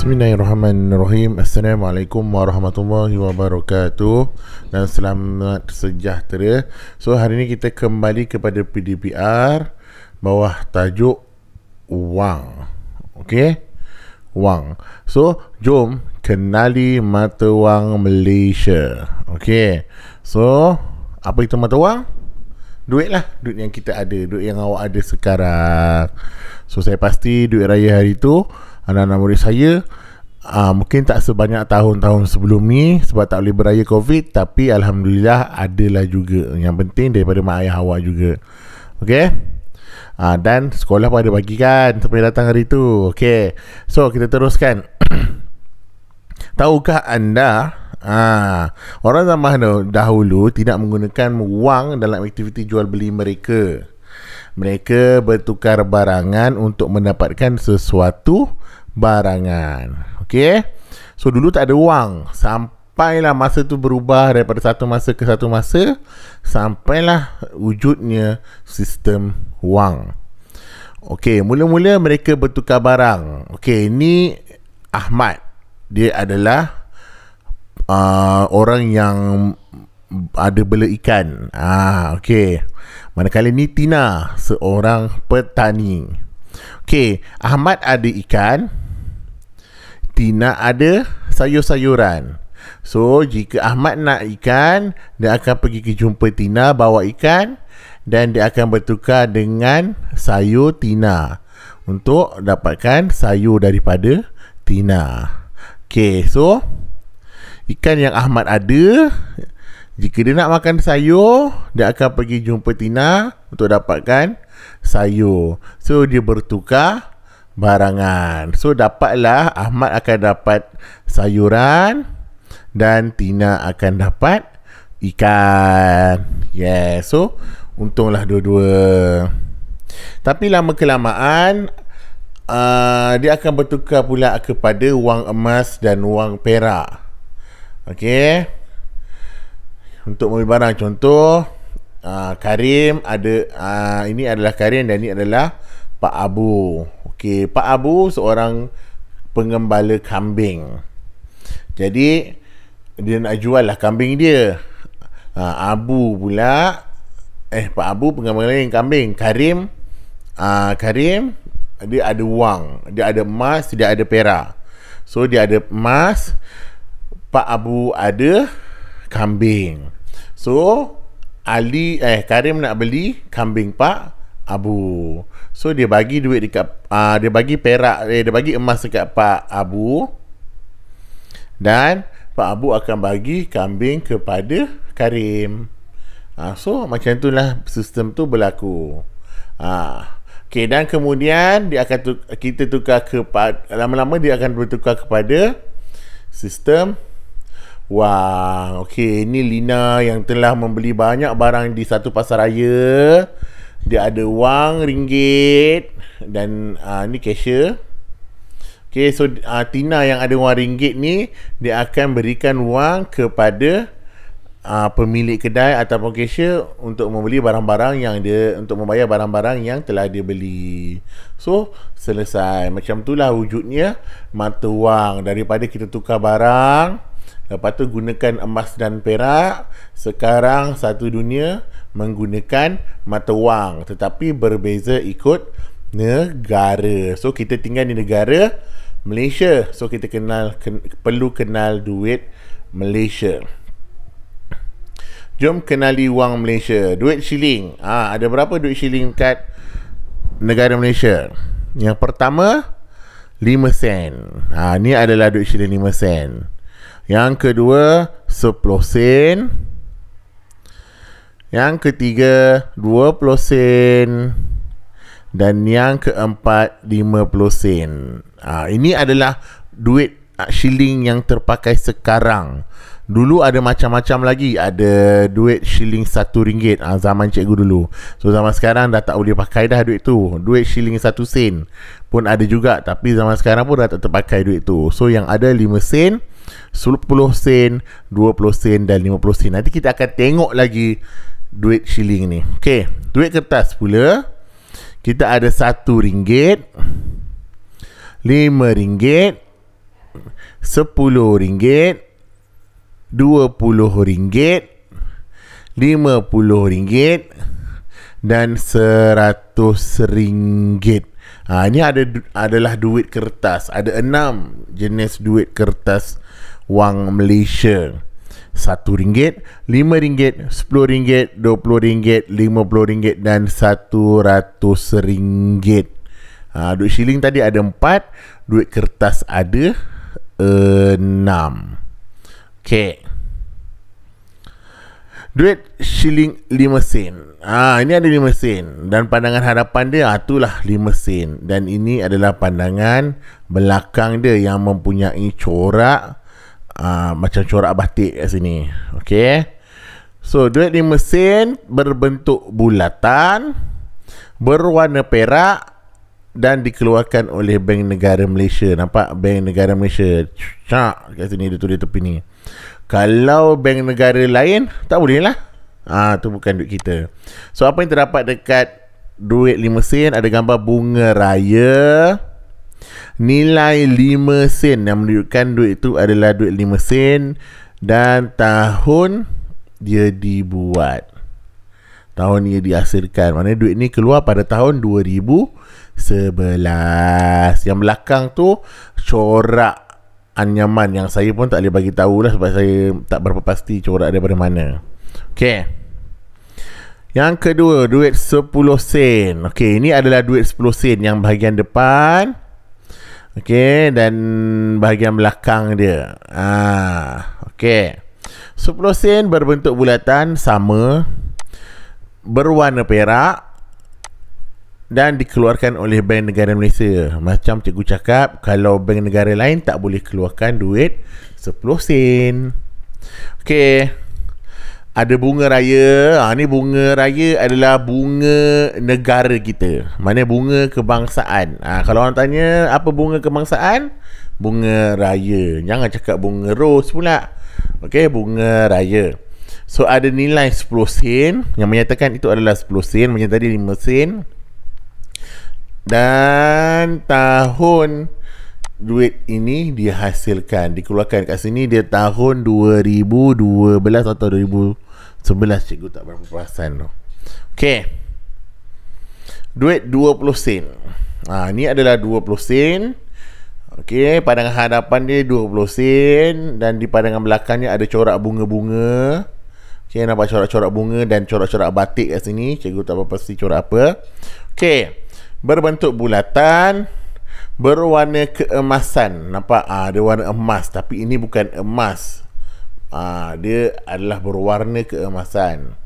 Bismillahirrahmanirrahim. Assalamualaikum warahmatullahi wabarakatuh dan selamat sejahtera. So hari ini kita kembali kepada PDPR bawah tajuk wang. Okey, wang. So jom kenali mata wang Malaysia. Okey, so apa itu mata wang? Duit lah, duit yang kita ada, duit yang awak ada sekarang. So saya pasti duit raya hari tu anak-anak murid saya mungkin tak sebanyak tahun-tahun sebelum ni sebab tak boleh beraya COVID, tapi Alhamdulillah adalah juga. Yang penting daripada mak ayah awak juga. Okay, dan sekolah pun ada bagi kan sampai datang hari tu. Okay, so kita teruskan. Tahukah anda orang zaman dahulu tidak menggunakan wang dalam aktiviti jual beli mereka. Mereka bertukar barangan untuk mendapatkan sesuatu barangan. Okey. So dulu tak ada wang. Sampailah masa tu berubah daripada satu masa ke satu masa, sampailah wujudnya sistem wang. Okey, mula-mula mereka bertukar barang. Okey, ini Ahmad. Dia adalah orang yang ada bela ikan. Okey. Manakala ni Tina, seorang petani. Okey, Ahmad ada ikan, Tina ada sayur-sayuran. So jika Ahmad nak ikan, dia akan pergi ke jumpa Tina bawa ikan, dan dia akan bertukar dengan sayur Tina untuk dapatkan sayur daripada Tina. Okey, so ikan yang Ahmad ada, jika dia nak makan sayur, dia akan pergi jumpa Tina untuk dapatkan sayur. So dia bertukar barangan. So dapatlah Ahmad akan dapat sayuran dan Tina akan dapat ikan. Yes, so untunglah dua-dua. Tapi lama kelamaan dia akan bertukar pula kepada wang emas dan wang perak. Okey, untuk membeli barang, contoh Karim ada ini adalah Karim dan ini adalah Pak Abu. Okey, Pak Abu seorang pengembala kambing. Jadi dia nak jual lah kambing dia. Abu pula Pak Abu pengembala kambing. Karim dia ada wang, dia ada emas, dia ada perak. So dia ada emas, Pak Abu ada kambing. So Karim nak beli kambing Pak Abu. So dia bagi duit dekat dia bagi perak, dia bagi emas dekat Pak Abu, dan Pak Abu akan bagi kambing kepada Karim. So macam itulah sistem tu berlaku. Okey, dan kemudian dia akan kita tukar lama-lama dia akan bertukar kepada sistem wang. Okey, ini Lina yang telah membeli banyak barang di satu pasaraya. Dia ada wang ringgit dan ni cashier. Okey, so Tina yang ada wang ringgit ni, dia akan berikan wang kepada pemilik kedai ataupun cashier untuk membeli barang-barang yang untuk membayar barang-barang yang telah dia beli. So selesai. Macam itulah wujudnya mata wang. Daripada kita tukar barang, lepas tu gunakan emas dan perak, sekarang satu dunia menggunakan mata wang, tetapi berbeza ikut negara. So kita tinggal di negara Malaysia, so kita perlu kenal duit Malaysia. Jom kenali wang Malaysia. Duit shilling. Ada berapa duit shilling kat negara Malaysia? Yang pertama 5 sen. Ni adalah duit shilling 5 sen. Yang kedua 10 sen. Yang ketiga 20 sen. Dan yang keempat 50 sen. Ini adalah duit shilling yang terpakai sekarang. Dulu ada macam-macam lagi. Ada duit shilling RM1, zaman cikgu dulu. So zaman sekarang dah tak boleh pakai dah duit tu. Duit shilling 1 sen pun ada juga, tapi zaman sekarang pun dah tak terpakai duit tu. So yang ada 5 sen, 10 sen, 20 sen dan 50 sen. Nanti kita akan tengok lagi duit shilling ni. Okey, duit kertas pula kita ada RM1, RM5, RM10, RM20, RM50 dan RM100. Ini adalah duit kertas. Ada 6 jenis duit kertas wang Malaysia. RM1, RM5, RM10, RM20, RM50 dan RM100. Duit shilling tadi ada 4, duit kertas ada 6. Okey. Duit shilling 5 sen. Ini ada 5 sen. Dan pandangan hadapan dia, itulah 5 sen. Dan ini adalah pandangan belakang dia yang mempunyai corak, macam corak batik kat sini. Okey. So, duit 5 sen berbentuk bulatan, berwarna perak dan dikeluarkan oleh Bank Negara Malaysia. Nampak Bank Negara Malaysia? Cak kat sini, dia tulis tepi ni. Kalau bank negara lain, tak boleh lah. Tu bukan duit kita. So, apa yang terdapat dekat duit 5 sen? Ada gambar bunga raya, nilai 5 sen yang menunjukkan duit itu adalah duit 5 sen, dan tahun dia dibuat, tahun dia dihasilkan. Maknanya duit ni keluar pada tahun 2011. Yang belakang tu corak anyaman yang saya pun tak boleh bagi tahu lah, sebab saya tak berapa pasti corak daripada mana. Okey. Yang kedua, duit 10 sen. Okey, ini adalah duit 10 sen yang bahagian depan. Okey, dan bahagian belakang dia. Okey. 10 sen berbentuk bulatan sama, berwarna perak dan dikeluarkan oleh Bank Negara Malaysia. Macam cikgu cakap, kalau bank negara lain tak boleh keluarkan duit 10 sen. Okey. Ada bunga raya. Ni bunga raya adalah bunga negara kita. Mana bunga kebangsaan. Kalau orang tanya apa bunga kebangsaan, bunga raya. Jangan cakap bunga ros pula. Okey, bunga raya. So, ada nilai 10 sen yang menyatakan itu adalah 10 sen. Macam tadi 5 sen. Dan tahun duit ini dihasilkan, dikeluarkan kat sini dia tahun 2012 atau 2011, cikgu tak berapa perasan tu. Okey. Duit 20 sen. Ni adalah 20 sen. Okey, pandangan hadapan dia 20 sen dan di pandangan belakangnya ada corak bunga-bunga. Okey, nampak corak-corak bunga dan corak-corak batik kat sini. Cikgu tak berapa pasti corak apa. Okey. Berbentuk bulatan, berwarna keemasan. Nampak? Dia warna emas, tapi ini bukan emas. Dia adalah berwarna keemasan.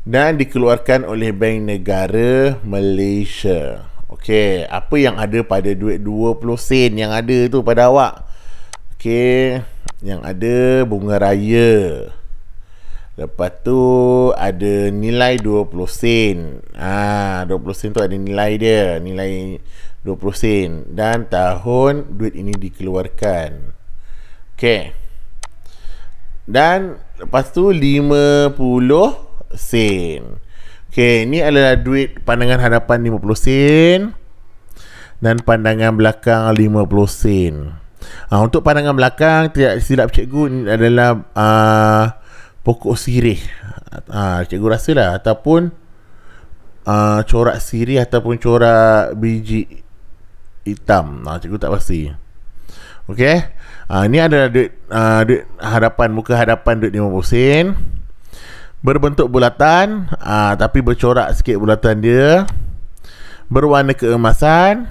Dan dikeluarkan oleh Bank Negara Malaysia. Okey, apa yang ada pada duit 20 sen yang ada tu pada awak? Okey, yang ada bunga raya. Lepas tu ada nilai 20 sen. 20 sen tu ada nilai dia, nilai 20 sen dan tahun duit ini dikeluarkan. Okey. Dan lepas tu 50 sen. Okey, ini adalah duit pandangan hadapan 50 sen dan pandangan belakang 50 sen. Untuk pandangan belakang, tidak silap cikgu, ini adalah pokok sirih. Cikgu rasa lah, ataupun corak sirih ataupun corak biji hitam. Cikgu tak pasti. Okey. Ini adalah duit hadapan, muka hadapan duit 50 sen. Berbentuk bulatan, tapi bercorak sikit bulatan dia. Berwarna keemasan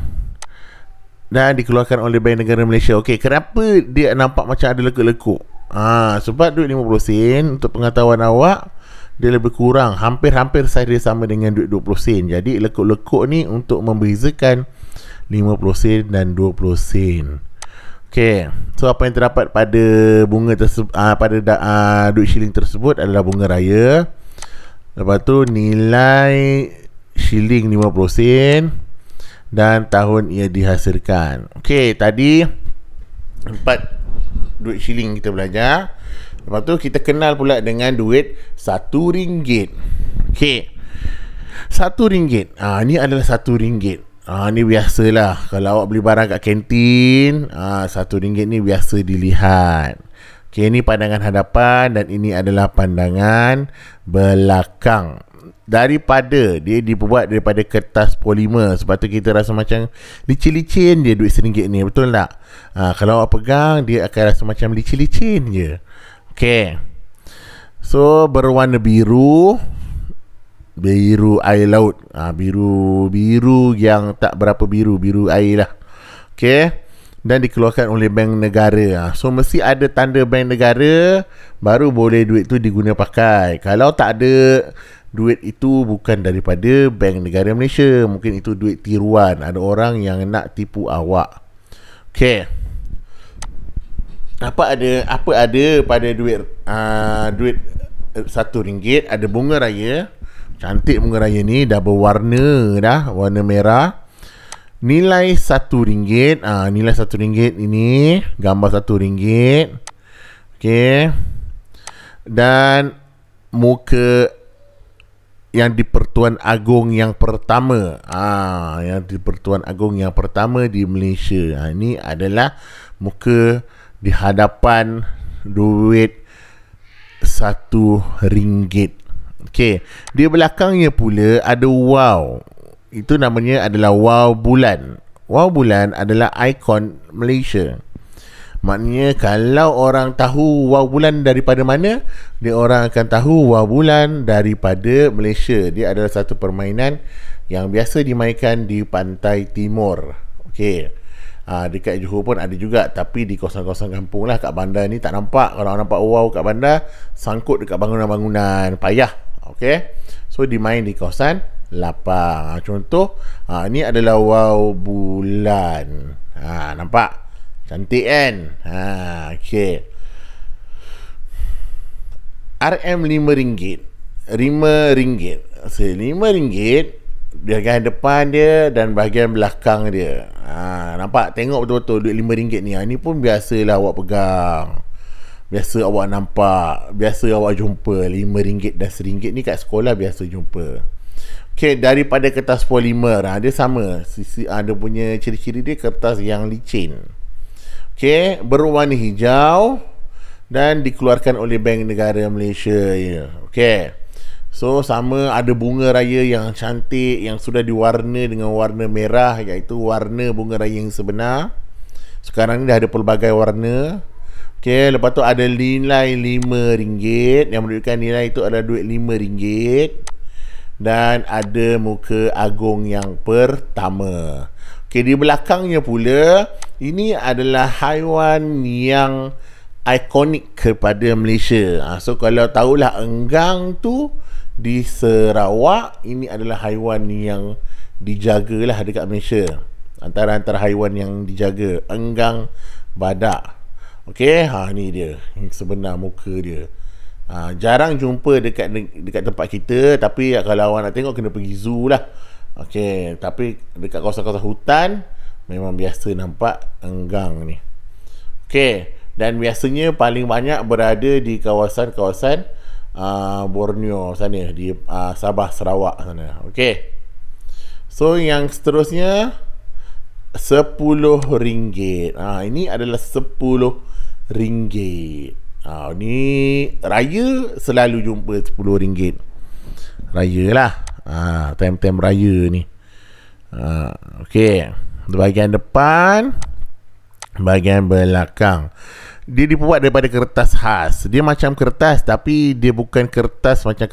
dan dikeluarkan oleh Bank Negara Malaysia. Okey, kenapa dia nampak macam ada lekuk-lekuk? Sebab duit 50 sen, untuk pengetahuan awak, dia lebih kurang hampir-hampir saya sama dengan duit 20 sen. Jadi lekuk-lekuk ni untuk membezakan 50 sen dan 20 sen. Okey, so apa yang terdapat pada bunga tersebut, pada duit shilling tersebut adalah bunga raya. Lepas tu nilai shilling 50 sen dan tahun ia dihasilkan. Okey, tadi 4 duit shilling kita belajar. Lepas tu kita kenal pula dengan duit RM1. Okey, RM1. Ni adalah RM1. Ni biasalah. Kalau awak beli barang kat kantin, RM1 ni biasa dilihat. Okay, ni pandangan hadapan dan ini adalah pandangan belakang. Daripada dia dibuat daripada kertas polimer, sebab tu kita rasa macam licin-licin je duit RM1 ni, betul tak? Kalau awak pegang, dia akan rasa macam licin-licin je. Okay, so berwarna biru, biru air laut, biru yang tak berapa biru, biru air lah. Okay, dan dikeluarkan oleh bank negara. So mesti ada tanda bank negara, baru boleh duit tu diguna pakai. Kalau tak ada, duit itu bukan daripada bank negara Malaysia, mungkin itu duit tiruan. Ada orang yang nak tipu awak. Okay, apa ada pada duit RM1? Ada bunga raya. Cantik bunga raya ni, dah berwarna dah, warna merah. Nilai RM1. Nilai RM1 ini, gambar RM1. Okay, dan muka yang di Pertuan Agong yang pertama. Yang di Pertuan Agong yang pertama di Malaysia. Ini adalah muka di hadapan duit RM1. Okay, di belakangnya pula ada wow. Itu namanya adalah wow bulan. Wow bulan adalah ikon Malaysia. Maknanya kalau orang tahu wow bulan daripada mana, dia orang akan tahu wow bulan daripada Malaysia. Dia adalah satu permainan yang biasa dimainkan di pantai timur. Okey. Dekat Johor pun ada juga, tapi di kawasan-kawasan kampung lah. Kat bandar ni tak nampak. Kalau nampak wow kat bandar, sangkut dekat bangunan-bangunan, payah. Okey. So dimain di kawasan lapang. Contoh, ni adalah wow bulan. Nampak? Cantik kan? Okay. RM5. RM5. So, RM5 bahagian depan dia dan bahagian belakang dia. Nampak? Tengok betul-betul duit RM5 ni. Ni pun biasalah awak pegang. Biasa awak nampak, biasa awak jumpa RM5 dan RM1 ni kat sekolah biasa jumpa. Okay, daripada kertas polimer, dia sama. Dia punya ciri-ciri dia kertas yang licin. Okay, berwarna hijau dan dikeluarkan oleh Bank Negara Malaysia. Okay, so sama, ada bunga raya yang cantik yang sudah diwarna dengan warna merah, iaitu warna bunga raya yang sebenar. Sekarang ni dah ada pelbagai warna. Okay, lepas tu ada nilai RM5 yang menunjukkan nilai itu adalah duit RM5. Dan ada muka Agong yang pertama. Okay, di belakangnya pula, ini adalah haiwan yang ikonik kepada Malaysia. So kalau tahulah enggang tu di Sarawak, ini adalah haiwan yang dijagalah dekat Malaysia. Antara haiwan yang dijaga, enggang badak. Okay, ni dia, sebenar muka dia. Jarang jumpa dekat tempat kita, tapi kalau awak nak tengok kena pergi zoo lah. Okey, tapi dekat kawasan-kawasan hutan memang biasa nampak enggang ni. Okey, dan biasanya paling banyak berada di kawasan-kawasan Borneo sana, di Sabah, Sarawak sana. Okey. So yang seterusnya RM10. Ini adalah RM10. Ni raya selalu jumpa RM10. Raya lah. Time-time raya ni. Okey. Bahagian depan, bahagian belakang, dia dibuat daripada kertas khas. Dia macam kertas, tapi dia bukan kertas macam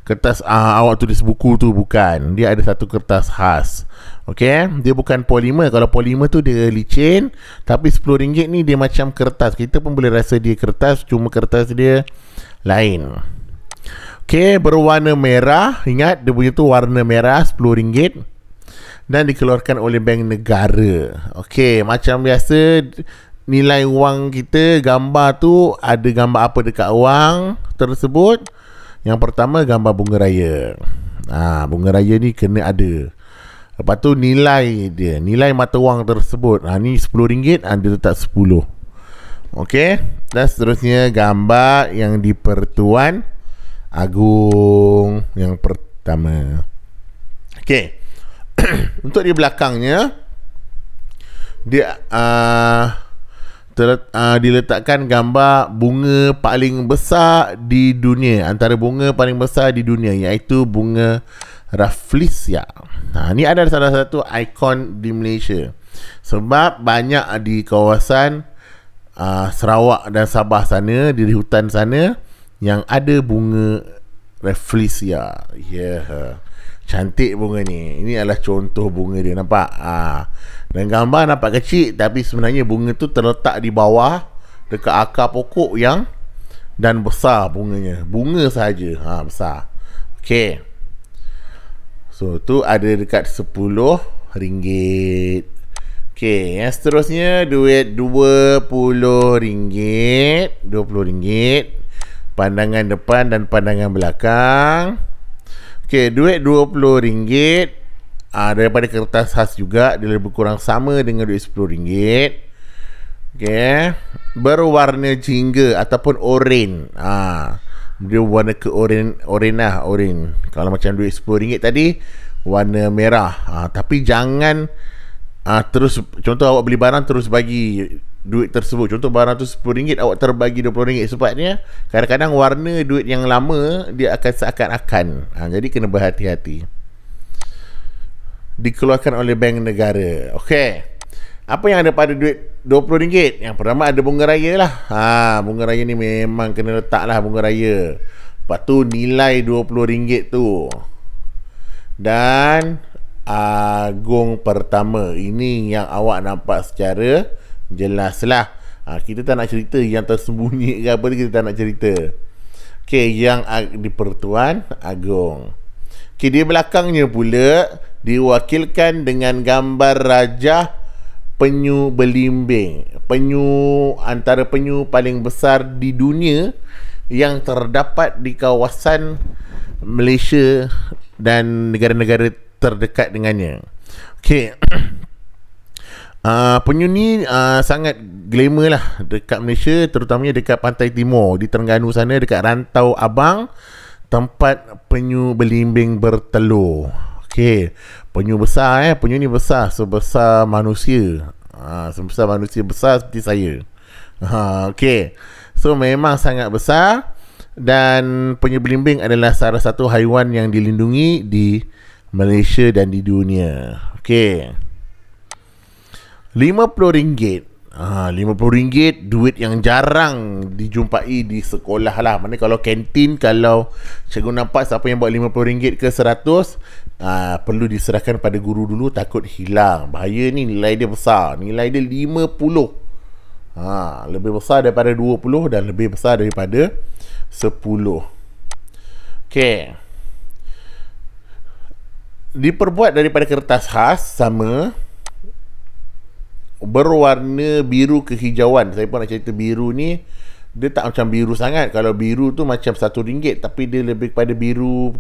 kertas awak tulis buku tu, bukan. Dia ada satu kertas khas. Okey, dia bukan polimer. Kalau polimer tu dia licin, tapi RM10 ni dia macam kertas. Kita pun boleh rasa dia kertas, cuma kertas dia lain. Okey, berwarna merah. Ingat, dia punya tu warna merah, RM10. Dan dikeluarkan oleh Bank Negara. Okey, macam biasa, nilai wang kita, gambar tu ada gambar apa dekat wang tersebut. Yang pertama, gambar bunga raya. Bunga raya ni kena ada. Lepas tu nilai dia, nilai mata wang tersebut. Ni RM10, dia letak 10. Okey. Dan seterusnya gambar yang di Pertuan Agong yang pertama. Okey. Untuk di belakangnya dia diletakkan gambar bunga paling besar di dunia, antara bunga paling besar di dunia, iaitu bunga Rafflesia. Ini adalah salah satu ikon di Malaysia, sebab banyak di kawasan Sarawak dan Sabah sana, di hutan sana, yang ada bunga Rafflesia. Cantik bunga ni. Ini adalah contoh bunga dia, nampak? Dan gambar nampak kecil, tapi sebenarnya bunga tu terletak di bawah dekat akar pokok yang, dan besar bunganya. Bunga saja besar. Okey. So tu ada dekat RM10. Okey, yang seterusnya duit RM20. RM20. Pandangan depan dan pandangan belakang. Okey, duit RM20 daripada kertas khas juga. Dia lebih kurang sama dengan duit RM10. Okey, berwarna jingga ataupun oren. Dia warna ke oren lah, oren. Kalau macam duit RM10 tadi warna merah. Tapi jangan terus, contoh awak beli barang terus bagi duit tersebut. Contoh barang tu RM10, awak terbagi RM20. Sebabnya kadang-kadang warna duit yang lama dia akan seakan-akan. Jadi kena berhati-hati. Dikeluarkan oleh Bank Negara. Okey, apa yang ada pada duit RM20? Yang pertama ada bunga raya lah. Bunga raya ni memang kena letak lah, bunga raya. Lepas tu nilai RM20 tu, dan agung pertama. Ini yang awak nampak secara jelas lah. Kita tak nak cerita yang tersembunyi ke apa, kita tak nak cerita. Okey, yang di Pertuan Agong. Okey, di belakangnya pula diwakilkan dengan gambar Raja Penyu Belimbing. Antara penyu paling besar di dunia yang terdapat di kawasan Malaysia dan negara-negara terdekat dengannya. Okey. Penyu ni sangat glamour lah dekat Malaysia, terutamanya dekat pantai timur, di Terengganu sana, dekat Rantau Abang, tempat penyu belimbing bertelur. Okey, penyu besar penyu ni besar sebesar manusia. Sebesar manusia, besar seperti saya. Okey. So memang sangat besar, dan penyu belimbing adalah salah satu haiwan yang dilindungi di Malaysia dan di dunia. Okey. RM50. RM50 duit yang jarang dijumpai di sekolah lah. Mana kalau kantin, kalau cikgu nampak siapa yang buat RM50 ke 100, perlu diserahkan pada guru dulu, takut hilang. Bahaya ni, nilai dia besar. Nilai dia 50. Lebih besar daripada 20 dan lebih besar daripada 10. Okey. Diperbuat daripada kertas khas sama, berwarna biru kehijauan. Saya pun nak cerita biru ni, dia tak macam biru sangat. Kalau biru tu macam RM1, tapi dia lebih kepada biru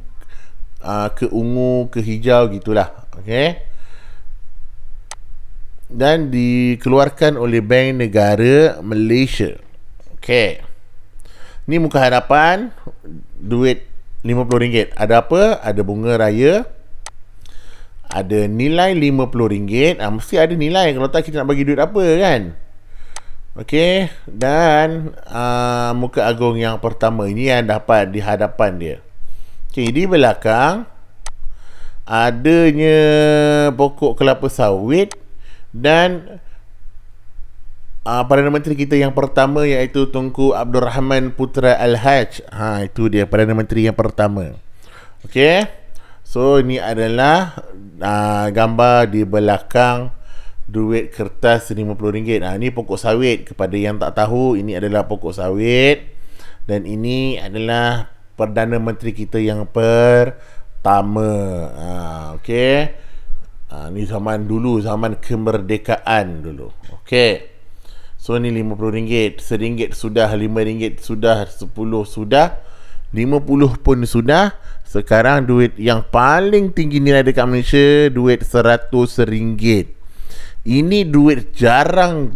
ke ungu, ke hijau gitulah. Okey. Dan dikeluarkan oleh Bank Negara Malaysia. Okey. Ni muka hadapan duit RM50. Ada apa? Ada bunga raya, ada nilai RM50. Mesti ada nilai, kalau tak kita nak bagi duit apa kan. Okey. Dan muka agung yang pertama, ini yang dapat di hadapan dia. Okey, di belakang adanya pokok kelapa sawit dan Perdana Menteri kita yang pertama, iaitu Tunku Abdul Rahman Putra Al-Haj. Itu dia Perdana Menteri yang pertama. Okey. So ini adalah gambar di belakang duit kertas RM50. Ini pokok sawit. Kepada yang tak tahu, ini adalah pokok sawit, dan ini adalah Perdana Menteri kita yang pertama. Okey. Ni zaman dulu, zaman kemerdekaan dulu. Okey. So ni RM50. RM1 sudah, RM5 sudah, RM10 sudah, RM50 pun sudah. Sekarang duit yang paling tinggi nilai dekat Malaysia, duit RM100. Ini duit jarang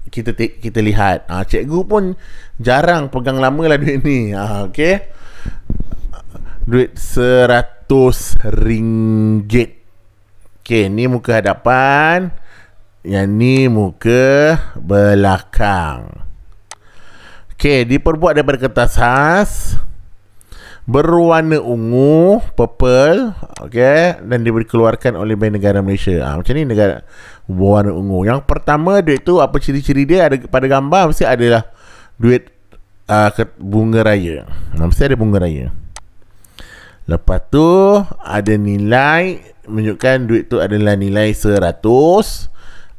kita lihat. Cikgu pun jarang pegang lama lah duit ni. Okey. Duit RM100. RM100. Okey, ni muka hadapan, yang ni muka belakang. Okey, diperbuat daripada kertas khas berwarna ungu, purple, okey, dan dikeluarkan oleh Bank Negara Malaysia. Macam ni negara berwarna ungu. Yang pertama, duit tu apa ciri-ciri dia? Ada pada gambar mesti adalah duit bunga raya. Mesti ada bunga raya. Lepas tu ada nilai, menunjukkan duit tu adalah nilai 100.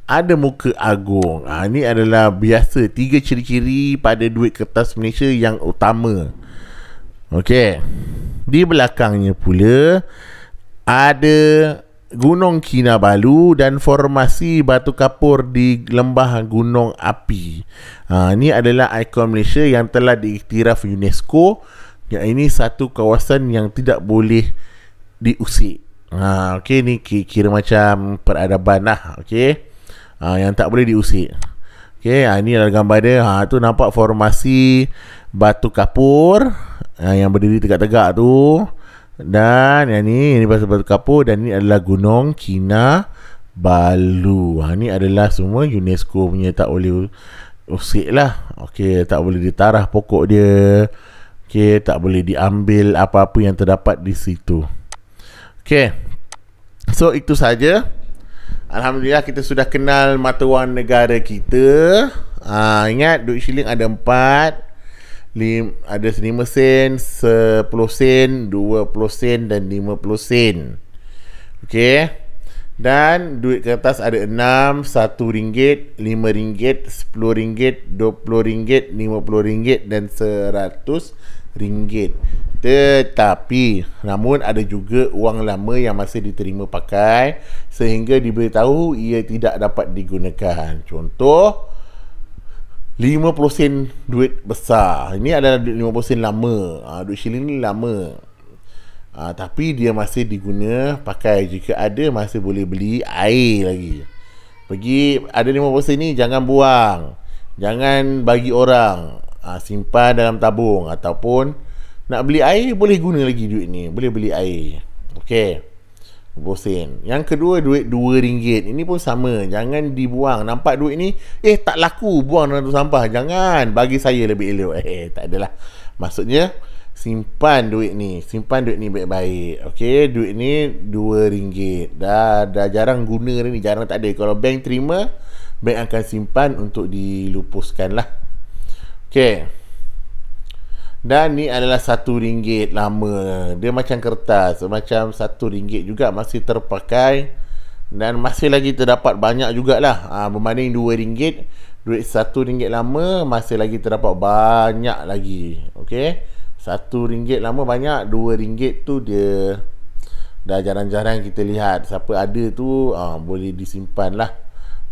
Ada muka agung. Ini adalah biasa 3 ciri-ciri pada duit kertas Malaysia yang utama. Okey. Di belakangnya pula ada Gunung Kinabalu dan formasi batu kapur di lembah gunung api. Ini adalah ikon Malaysia yang telah diiktiraf UNESCO. Yang ini satu kawasan yang tidak boleh diusik. Okey, ni kira macam peradaban lah. Okey, yang tak boleh diusik. Okey, ini adalah gambar dia. Tu nampak formasi batu kapur yang berdiri tegak-tegak tu. Dan yang ni batu kapur, dan ni adalah Gunung Kinabalu. Ni adalah semua UNESCO punya, tak boleh usik lah. Okey, tak boleh ditarah pokok dia. Okey, tak boleh diambil apa-apa yang terdapat di situ. Okey, so itu saja. Alhamdulillah kita sudah kenal mata wang negara kita. Ingat, duit shilling ada 4. Ada 5 sen, 10 sen, 20 sen dan 50 sen. Okey. Dan duit kertas ada 6, RM1, RM5, RM10, RM20, RM50 dan RM100. Tetapi namun ada juga wang lama yang masih diterima pakai sehingga diberitahu ia tidak dapat digunakan. Contoh 50 sen duit besar. Ini adalah duit 50 sen lama. Duit shilling ni lama. Tapi dia masih diguna pakai. Jika ada, masih boleh beli air lagi. Ada 50 sen ni jangan buang. Jangan bagi orang. Simpan dalam tabung. Ataupun nak beli air, boleh guna lagi duit ni. Boleh beli air. Okey, 50 sen. Yang kedua, duit RM2. Ini pun sama. Jangan dibuang. Nampak duit ni, tak laku, buang dalam sampah. Jangan. Bagi saya lebih elok. Tak adalah. Maksudnya, simpan duit ni. Simpan duit ni baik-baik. Okey, duit ni RM2. Dah jarang guna ni. Jarang, tak ada. Kalau bank terima, bank akan simpan untuk dilupuskan lah. Okey. Dan ni adalah RM1 lama. Dia macam kertas, macam RM1 juga, masih terpakai dan masih lagi terdapat banyak jugalah. Berbanding RM2, duit RM1 lama masih lagi terdapat banyak lagi. Okey, RM1 lama banyak, RM2 tu dia dah jarang-jarang kita lihat. Siapa ada tu boleh disimpan lah.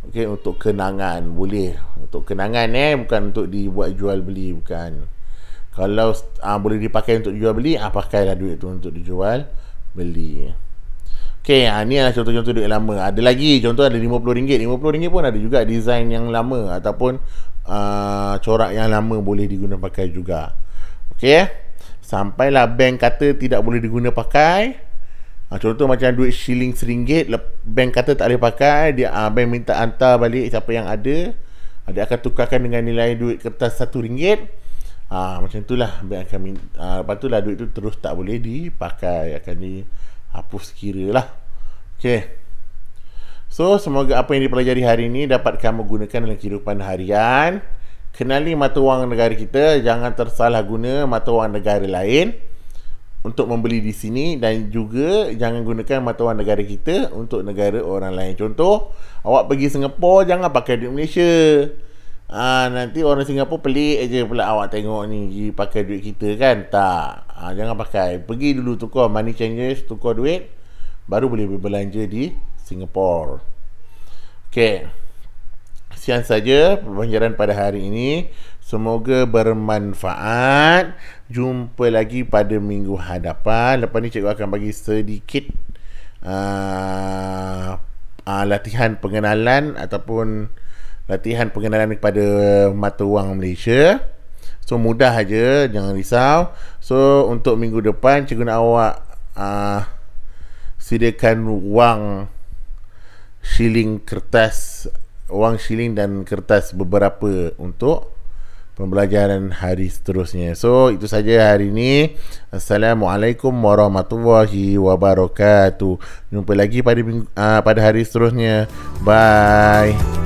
Okey, untuk kenangan boleh. Untuk kenangan bukan untuk dibuat jual beli, bukan. Kalau boleh dipakai untuk jual beli, pakailah duit tu untuk dijual beli. Okey, ni adalah contoh-contoh duit lama. Ada lagi contoh, ada RM50. RM50 pun ada juga design yang lama ataupun corak yang lama, boleh diguna pakai juga. Okey, sampailah bank kata tidak boleh diguna pakai. Contoh macam duit shilling RM1, bank kata tak boleh pakai. Dia bank minta hantar balik siapa yang ada. Dia akan tukarkan dengan nilai duit kertas RM1. Macam itulah bank akan lepas tu lah duit tu terus tak boleh dipakai, akan dihapus kira lah. Okay, so semoga apa yang dipelajari hari ini dapat kamu gunakan dalam kehidupan harian. Kenali mata wang negara kita. Jangan tersalah guna mata wang negara lain untuk membeli di sini, dan juga jangan gunakan mata wang negara kita untuk negara orang lain. Contoh, awak pergi Singapura, jangan pakai duit Malaysia. Nanti orang Singapura pelik aja pula awak tengok ni pakai duit kita kan. Tak, jangan pakai. Pergi dulu tukar money changers, tukar duit, baru boleh berbelanja di Singapura. Okey, sekian saja pembelajaran pada hari ini. Semoga bermanfaat. Jumpa lagi pada minggu hadapan. Lepas ni cikgu akan bagi sedikit latihan pengenalan ataupun latihan pengenalan kepada mata wang Malaysia. So mudah aja, jangan risau. So untuk minggu depan cikgu nak awak sediakan wang shilling dan kertas beberapa untuk pembelajaran hari seterusnya. So itu saja hari ini. Assalamualaikum warahmatullahi wabarakatuh. Jumpa lagi pada hari seterusnya. Bye.